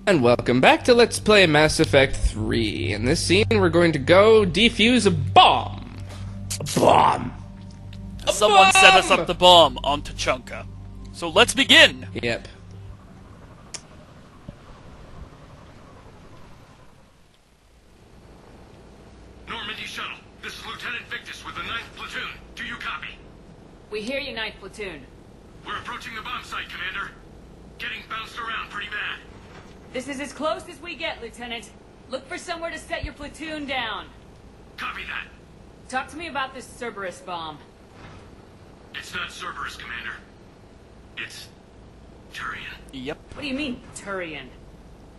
And welcome back to Let's Play Mass Effect 3. In this scene, we're going to go defuse a bomb. A bomb. Someone set us up the bomb on Tachanka. So let's begin! Yep. Normandy Shuttle, this is Lieutenant Victus with the 9th Platoon. Do you copy? We hear you, 9th Platoon. We're approaching the bomb site, Commander. Getting bounced around pretty bad. This is as close as we get, Lieutenant. Look for somewhere to set your platoon down. Copy that. Talk to me about this Cerberus bomb. It's not Cerberus, Commander. It's Turian. Yep. What do you mean, Turian?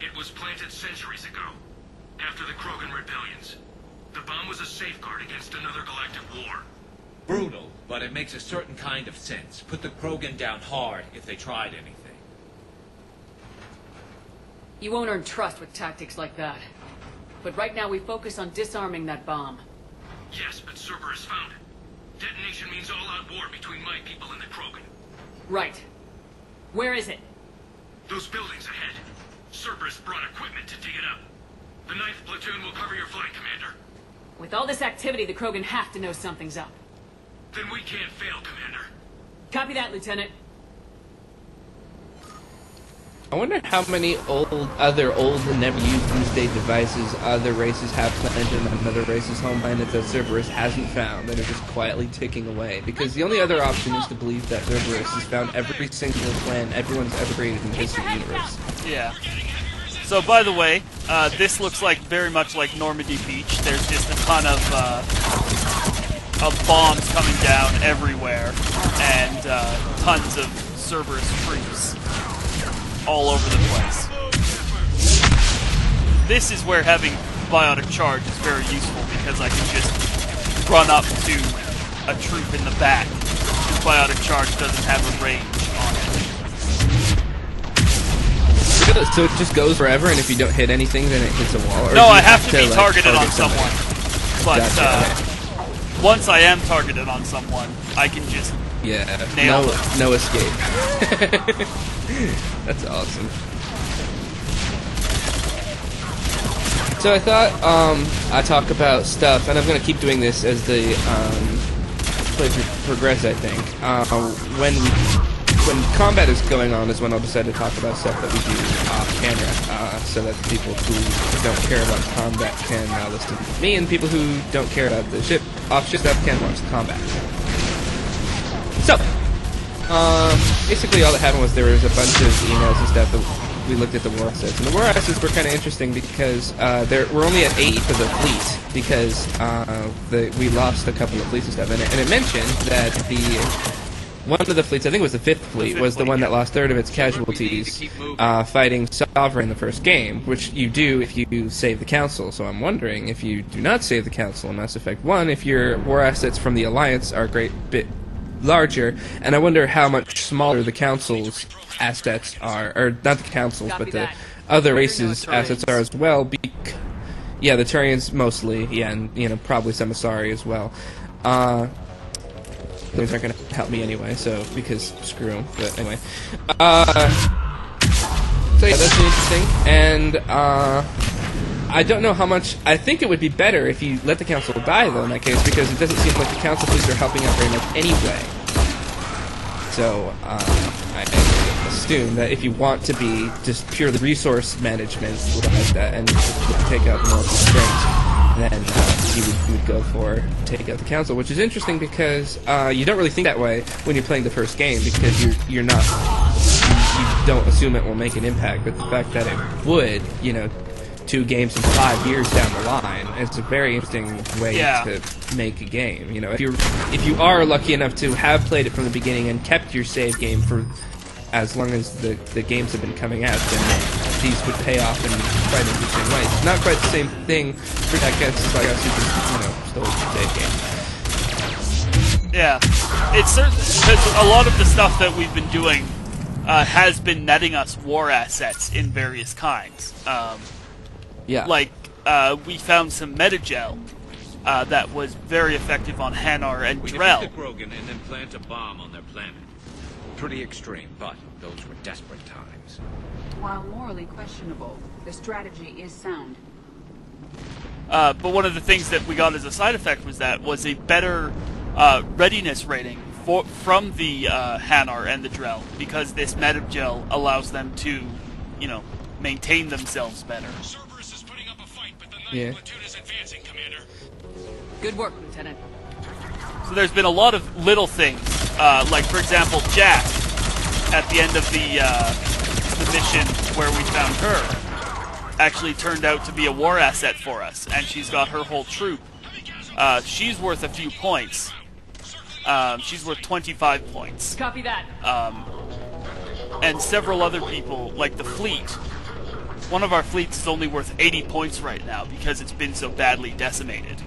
It was planted centuries ago, after the Krogan rebellions. The bomb was a safeguard against another galactic war. Brutal, but it makes a certain kind of sense. Put the Krogan down hard if they tried anything. You won't earn trust with tactics like that. But right now we focus on disarming that bomb. Yes, but Cerberus found it. Detonation means all-out war between my people and the Krogan. Right. Where is it? Those buildings ahead. Cerberus brought equipment to dig it up. The 9th Platoon will cover your flank, Commander. With all this activity, the Krogan have to know something's up. Then we can't fail, Commander. Copy that, Lieutenant. I wonder how many other old and never used doomsday devices other races have planted on another race's home planet that Cerberus hasn't found, that are just quietly ticking away. Because the only other option is to believe that Cerberus has found every single plan everyone's ever created in the history of the universe. Yeah. So, by the way, this looks like very much like Normandy Beach. There's just a ton of bombs coming down everywhere, and tons of Cerberus troops all over the place. This is where having biotic charge is very useful, because I can just run up to a troop in the back, because biotic charge doesn't have a range on it. So it just goes forever, and if you don't hit anything, then it hits a wall? Or No, I have to be like, targeted on target someone. But Gotcha. once I am targeted on someone, I can just nail them. No escape. That's awesome. So I thought I'd talk about stuff, and I'm going to keep doing this as the playthrough progress, I think. When combat is going on is when I'll decide to talk about stuff that we do off camera, so that people who don't care about combat can listen to me, and people who don't care about the off-ship stuff can watch the combat. So, basically all that happened was there was a bunch of emails and stuff that we looked at the war assets. And the war assets were kind of interesting because we're only at 8 for the fleet because we lost a couple of fleets and stuff. And it mentioned that one of the fleets, I think it was the 5th fleet, was the one that lost 1/3 of its casualties fighting Sovereign in the first game, which you do if you save the Council. So I'm wondering, if you do not save the Council in Mass Effect 1, if your war assets from the Alliance are a great bit larger, and I wonder how much smaller the Council's assets are, or not the Council's, but the other races' assets are as well. Yeah, the Turians mostly, yeah, and probably some Asari as well. Those aren't going to help me anyway, so because screw them. But anyway, so yeah, that's interesting, and I don't know how much. I think it would be better if you let the Council die, though, in that case, because it doesn't seem like the Council fleets are helping out very much anyway. So, I assume that if you want to be just purely resource management like that and take out the more constraints, then you would go for take out the Council, which is interesting because you don't really think that way when you're playing the first game, because you don't assume it will make an impact, but the fact that it would, 2 games in 5 years down the line, it's a very interesting way to make a game. If you are lucky enough to have played it from the beginning and kept your save game for as long as the games have been coming out, then these would pay off in quite interesting ways. It's not quite the same thing for that guess as like us who can, still save game. Yeah, it's certainly because a lot of the stuff that we've been doing has been netting us war assets in various kinds. Yeah. Like, we found some metagel that was very effective on Hanar and We Drell. defeat the Krogan and then plant a bomb on their planet. pretty extreme, but those were desperate times. While morally questionable, the strategy is sound. But one of the things that we got as a side effect was a better readiness rating from the Hanar and the Drell, because this Metagel allows them to, you know, maintain themselves better. Cerberus is putting up a fight, but the 9th platoon is advancing, Commander. Good work, Lieutenant. So there's been a lot of little things, like for example, Jack, at the end of the mission where we found her, actually turned out to be a war asset for us, and she's got her whole troop. She's worth a few points. She's worth 25 points. Copy that. And several other people, like the fleet. One of our fleets is only worth 80 points right now because it's been so badly decimated.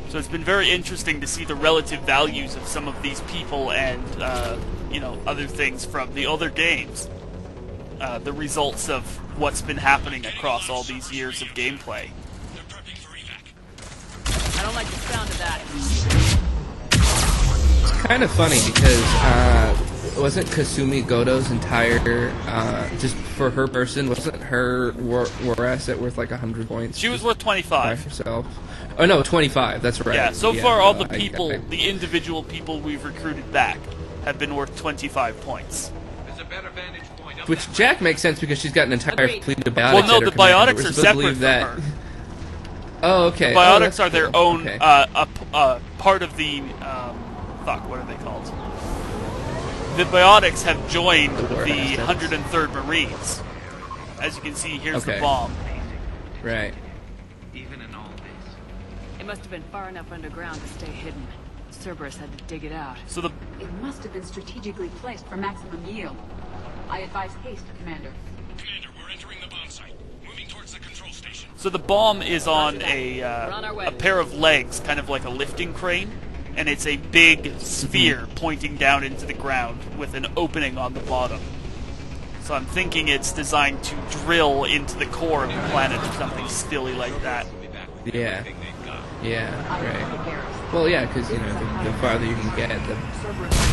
So it's been very interesting to see the relative values of some of these people and, you know, other things from the other games. The results of what's been happening across all these years of gameplay. They're prepping for evac. I don't like the sound of that. It's kind of funny because wasn't Kasumi Goto's entire just for her person, wasn't her war asset worth like 100 points? She was worth 25 by herself. Oh no, 25. That's right. Yeah. So far, all the people, the individual people we've recruited back, have been worth 25 points. There's a better vantage point up Which Jack makes sense because she's got an entire Agreed. fleet of biotics. Well, no, at her the command. biotics We're are supposed to separate believe from that. her. Oh, okay. The Oh, biotics that's are their cool. own, Okay. part of the, fuck, what are they called? The biotics have joined The war the assets. 103rd Marines. As you can see, here's Okay. the bomb. Right. even in all this. It must have been far enough underground to stay hidden. Cerberus had to dig it out. So the It must have been strategically placed for maximum yield. I advise haste, Commander. Commander, we're entering the bomb site. Moving towards the control station. So the bomb is on We're on our way. a pair of legs, kind of like a lifting crane, and it's a big sphere pointing down into the ground with an opening on the bottom. So I'm thinking it's designed to drill into the core of the planet or something silly like that. Yeah. Yeah. Right. Well, yeah, because you know the farther you can get, the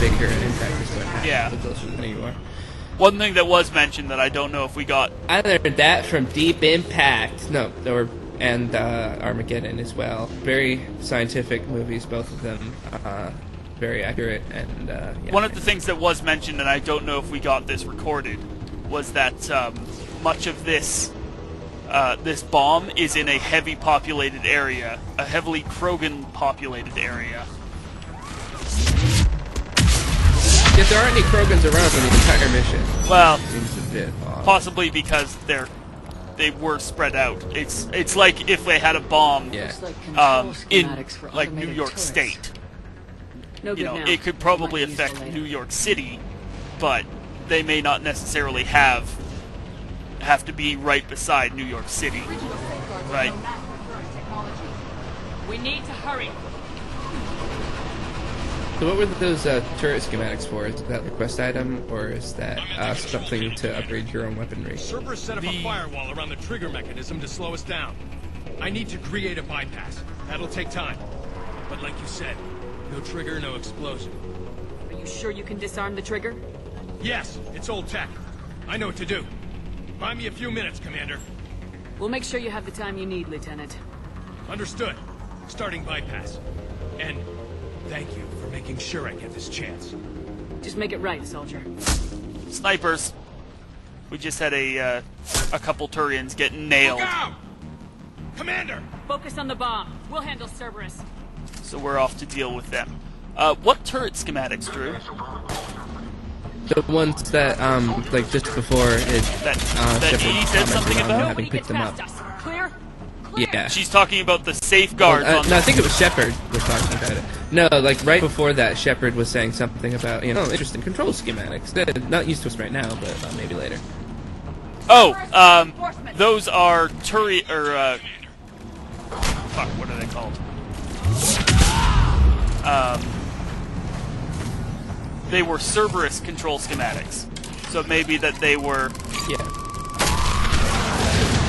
bigger an impact is going to have. Yeah. The closer to you are. One thing that was mentioned that I don't know if we got. I learned that from Deep Impact. No, and Armageddon as well. Very scientific movies, both of them. Very accurate and. Yeah. One of the things that was mentioned, and I don't know if we got this recorded, was that much of this bomb is in a heavy populated area, a heavily Krogan populated area. Yet there aren't any Krogans around in the entire mission. Well, Seems a bit odd. possibly because they were spread out. It's like if they had a bomb Yeah. Looks like control in schematics for like New automated York turrets. State. No You good know, now. it could probably Might be useful affect later. New York City, but they may not necessarily have to be right beside New York City. Original safeguards Right. are no match for current technology. We need to hurry. So what were those turret schematics for? Is that a request item, or is that something to upgrade your own weaponry? Cerberus set up a firewall around the trigger mechanism to slow us down. I need to create a bypass. That'll take time. But like you said, no trigger, no explosion. Are you sure you can disarm the trigger? Yes, it's old tech. I know what to do. Buy me a few minutes, Commander. We'll make sure you have the time you need, Lieutenant. Understood. Starting bypass. And thank you for making sure I get this chance. Just make it right, soldier. Snipers. We just had a couple Turians get nailed, Look out! Commander! Focus on the bomb. We'll handle Cerberus. so we're off to deal with them. What turret schematics, Drew? The ones that, like just before it, That Shepard Edie said commented something on about? having Nobody picked get them up. past us. Clear? Clear. Yeah. She's talking about the safeguards on No, I think it was Shepard was talking about it. No, like right before that, Shepard was saying something about, interesting control schematics. They're not used to us right now, but maybe later. Those are fuck, what are they called? They were Cerberus control schematics. So maybe that they were... Yeah.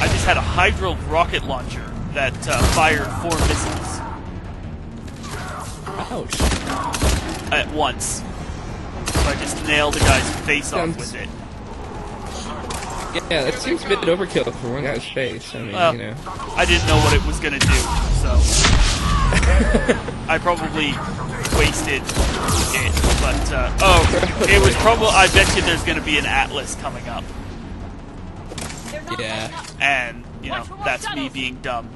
I just had a Hydro rocket launcher that fired 4 missiles Ouch. at once. if I just nail the guy's face off Sounds- with it. Yeah, that seems a bit overkill for one guy's face. I mean, Well, you know. I didn't know what it was gonna do, so I probably wasted it. But it was probably. I bet you there's gonna be an Atlas coming up, Yeah. and you know that's me being dumb.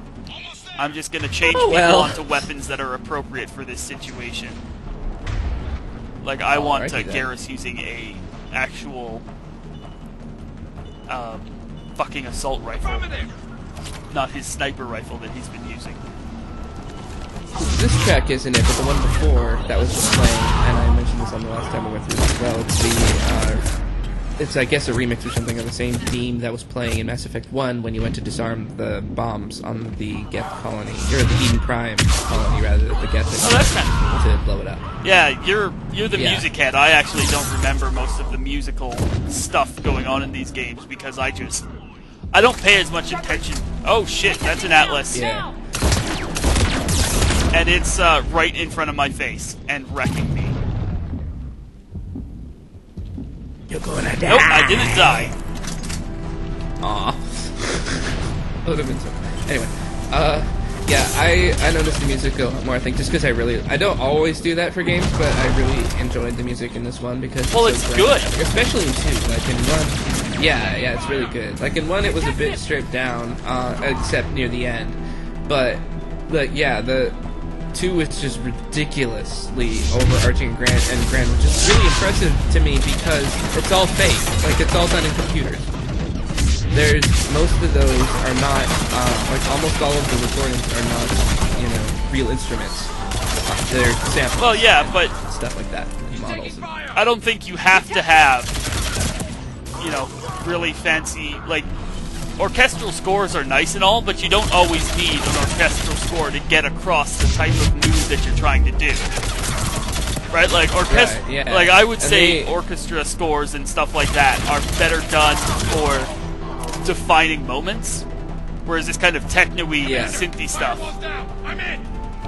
I'm just gonna change Oh, people well. onto weapons that are appropriate for this situation. Like I want Alrighty then. Garrus using a actual fucking assault rifle, not his sniper rifle that he's been using. This track isn't it, but the one before that was just playing, and I mentioned this on the last time I went through this as well. It's I guess a remix or something of the same theme that was playing in Mass Effect 1 when you went to disarm the bombs on the Geth colony, or the Eden Prime colony rather than the Geth Oh, that's kind of cool. to blow it up. Yeah, you're the Yeah. music head. I actually don't remember most of the musical stuff going on in these games because I don't pay as much attention. Oh shit, that's an Atlas. Yeah. And it's right in front of my face and wrecking me. You're gonna die. Nope, I didn't die. Aw. Would have been so. Anyway, yeah, I noticed the music a lot more. I think just because I don't always do that for games, but I really enjoyed the music in this one because Well, so it's grand. good. Especially in 2. Like in 1, yeah, it's really good. Like in 1, it was a bit stripped down, except near the end. But yeah, the 2 is just ridiculously overarching and grand, which is really impressive to me because it's all fake. Like it's all done in computers. There's most of those are not like almost all of the recordings are not real instruments. They're samples. Well, yeah, but Stuff like that, models. And, I don't think you have to have, really fancy, like, orchestral scores are nice and all, but you don't always need an orchestral score to get across the type of mood that you're trying to do. Right? Like, Right, yeah. like I would And say they- orchestra scores and stuff like that are better done for defining moments, whereas this kind of techno-y, Yeah. synthy stuff.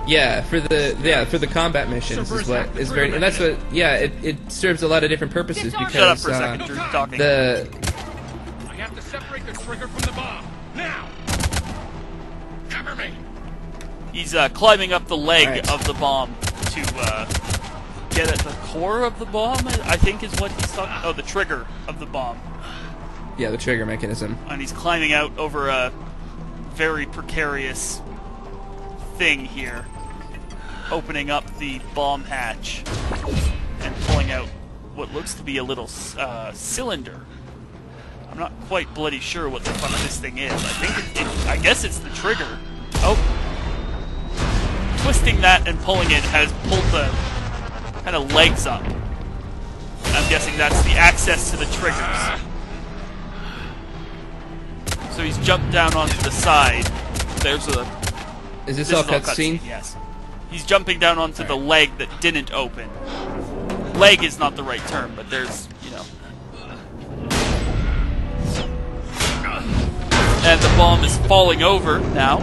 yeah, for the combat missions is what is very, and that's what it serves a lot of different purposes because Shut up for a second, you're talking. the I have to separate the trigger from the bomb. Now! Cover me! He's climbing up the leg Right. of the bomb to get at the core of the bomb, I think is what he's talking. Oh, the trigger of the bomb. the trigger mechanism. And he's climbing out over a very precarious thing here, opening up the bomb hatch and pulling out what looks to be a little cylinder. I'm not quite bloody sure what the fun of this thing is. I guess it's the trigger. Oh. Twisting that and pulling it has pulled the kind of legs up. I'm guessing that's the access to the triggers. So he's jumped down onto the side. There's a... Is this This all is all cutscene? Yes. He's jumping down onto the leg that didn't open. Leg is not the right term, but there's, And the bomb is falling over now,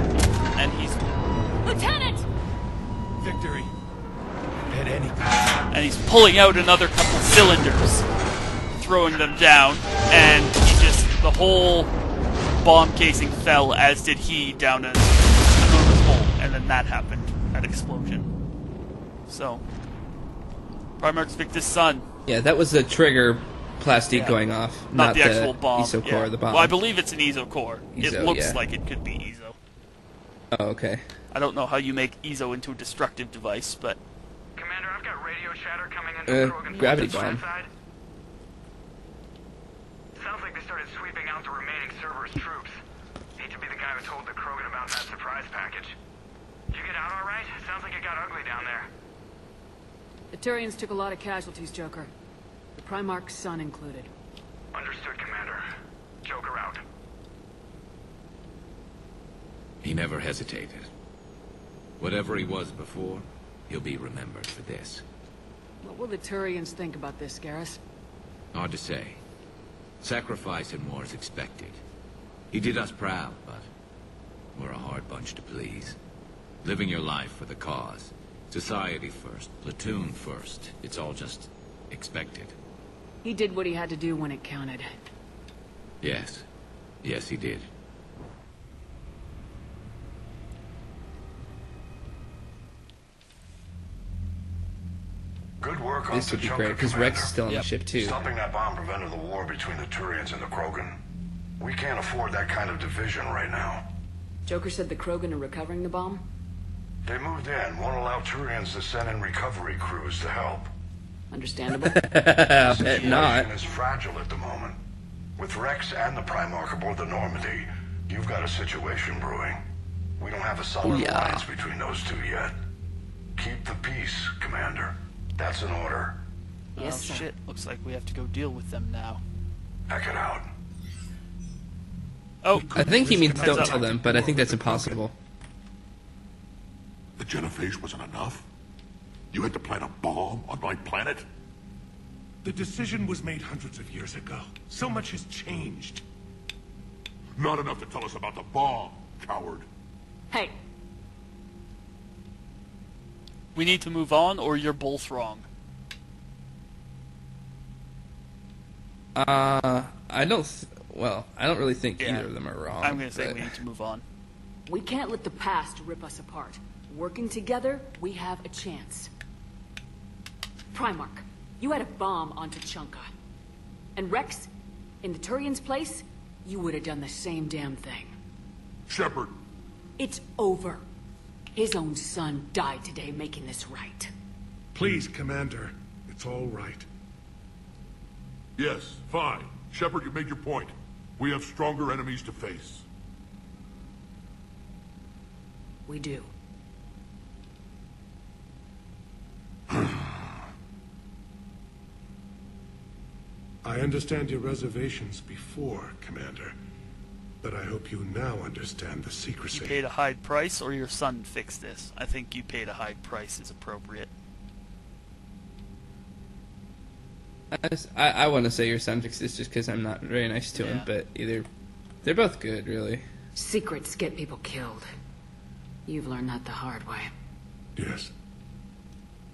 and he's Lieutenant! Victory. At any cost. and he's pulling out another couple cylinders, throwing them down, and the whole bomb casing fell, as did he, down an enormous hole, and then that happened, that explosion. So, Primarch's Victus' son. Yeah, that was the trigger plastic going off, Not the actual bomb. ESO core of the bomb. Well, I believe it's an ESO core. It ESO, looks yeah. like it could be ESO. Oh, okay. I don't know how you make ESO into a destructive device, but... Commander, I've got radio chatter coming in from Krogan gravity forces bomb. side. Sounds like they started sweeping out the remaining Cerberus troops. Hate to be the guy who told the Krogan about that surprise package. Did you get out all right? Sounds like it got ugly down there. The Turians took a lot of casualties, Joker. The Primarch's son included. Understood, Commander. Joker out. He never hesitated. Whatever he was before, he'll be remembered for this. What will the Turians think about this, Garrus? Hard to say. Sacrifice and more is expected. He did us proud, but we're a hard bunch to please. Living your life for the cause. Society first, platoon first. It's all just expected. He did what he had to do when it counted. Yes. Yes, he did. Good work on This would be Tachanka, great, because Rex is Commander. still on the ship, too. Stopping that bomb prevented the war between the Turians and the Krogan. We can't afford that kind of division right now. Joker said the Krogan are recovering the bomb? They moved in, won't allow Turians to send in recovery crews to help. Understandable. I bet not. The situation is fragile at the moment. With Rex and the Primarch aboard the Normandy, you've got a situation brewing. We don't have a solid alliance between those two yet. Keep the peace, Commander. That's an order. Yes, Oh sir. shit, looks like we have to go deal with them now. Pack it out. Oh, I think he means Heads don't up. tell them, but I think that's impossible. The genophage wasn't enough? You had to plant a bomb on my planet? The decision was made hundreds of years ago. So much has changed. Not enough to tell us about the bomb, coward. Hey, we need to move on, or you're both wrong. I don't. Well, I don't really think Yeah. either of them are wrong. I'm gonna say but- we need to move on. we can't let the past rip us apart. Working together, we have a chance. Primarch, you had a bomb on Tachanka. And Rex, in the Turian's place, you would have done the same damn thing. Shepard, It's over. His own son died today making this right. Please, Commander. It's all right. yes, fine. Shepard, you made your point. We have stronger enemies to face. We do. I understand your reservations before, Commander. But I hope you now understand the You secrecy. paid a high price, or your son fixed this. I think you paid a high price is appropriate. I want to say your son fixed this just because I'm not very nice to him, Yeah. but they're both good, really. Secrets get people killed. You've learned that the hard way. Yes.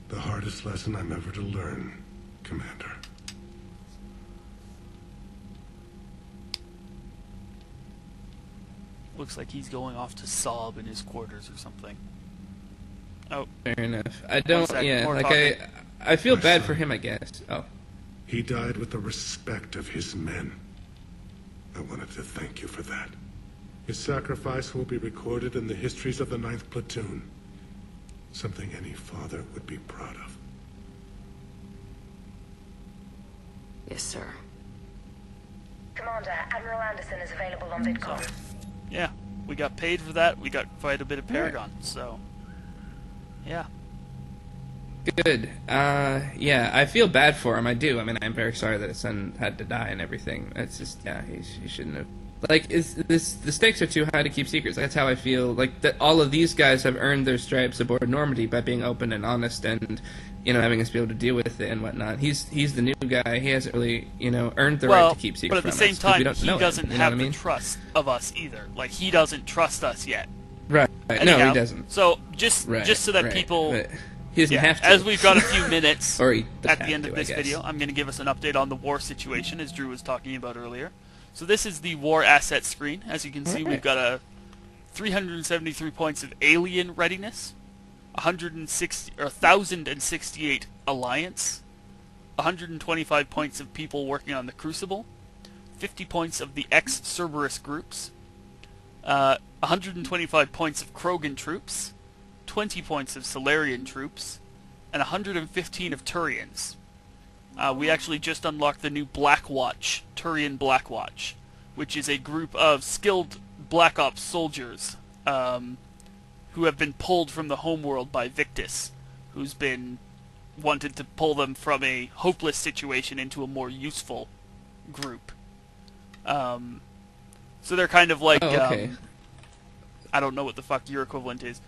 The hardest lesson I'm ever to learn, Commander. Looks like he's going off to sob in his quarters or something. Oh, Fair enough. I don't. sec, Yeah, more like talking. I feel My bad son. for him, I guess. Oh, He died with the respect of his men. I wanted to thank you for that. His sacrifice will be recorded in the histories of the 9th Platoon. Something any father would be proud of. Yes, sir. Commander, Admiral Anderson is available on VidCom. yeah, we got paid for that. We got quite a bit of Paragon, so yeah. good. Yeah, I feel bad for him. I do. I mean, I'm very sorry that his son had to die and everything. It's just, yeah, he shouldn't have. Like, the stakes are too high to keep secrets. That's how I feel. Like, that all of these guys have earned their stripes aboard Normandy by being open and honest and, having us be able to deal with it and whatnot. He's the new guy. He hasn't really, earned the right to keep secrets but at the from same us, 'cause we time, don't he know him, doesn't you know have what I the mean? trust of us either. Like, he doesn't trust us yet. Right. No, Anyhow, he doesn't. So just Right, so that right. people, But he doesn't yeah, have to. as we've got a few minutes Or he doesn't at the have end of to, I this guess. video, I'm going to give us an update on the war situation, as Drew was talking about earlier. So this is the war asset screen. As you can see, we've got a 373 points of alien readiness, 1,068 alliance, 125 points of people working on the Crucible, 50 points of the ex-Cerberus groups, 125 points of Krogan troops, 20 points of Solarian troops, and 115 of Turians. We actually just unlocked the new Black Watch, Turian Black Watch, which is a group of skilled Black Ops soldiers who have been pulled from the homeworld by Victus, who's been wanted to pull them from a hopeless situation into a more useful group. So they're kind of like, Oh, okay. I don't know what the fuck your equivalent is.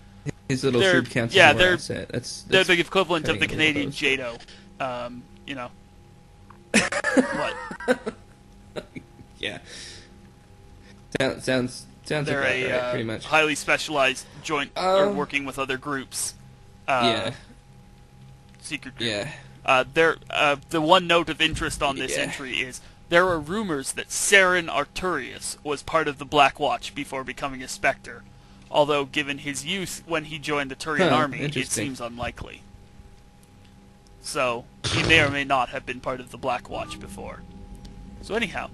His little they're- troop counts yeah, as a they're- war asset. They're That's the equivalent of cutting the it a Canadian little JATO. What? Yeah. Sounds They're about right, a pretty much. highly specialized joint or working with other groups. Yeah. Secret group. Yeah. The one note of interest on this Yeah. entry is there are rumors that Saren Arturius was part of the Black Watch before becoming a Spectre, although given his youth when he joined the Turian army, it interesting. seems unlikely. So, he may or may not have been part of the Black Watch before. So anyhow.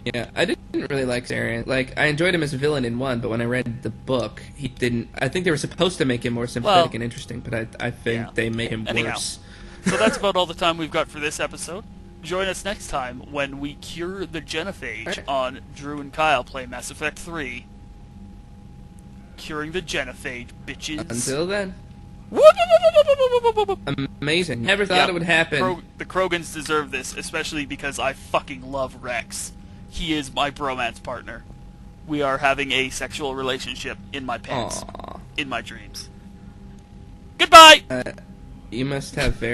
Yeah, I didn't really like Saren. Like, I enjoyed him as a villain in 1, but when I read the book, he didn't... I think they were supposed to make him more sympathetic and interesting, but I think they made him worse. So that's about all the time we've got for this episode. Join us next time when we cure the genophage on Drew and Kyle play Mass Effect 3. Curing the genophage, bitches. Until then. Amazing. Never thought it would happen. The Krogans deserve this, especially because I fucking love Rex. He is my bromance partner. We are having a sexual relationship in my pants. Aww. In my dreams. Goodbye! You must have very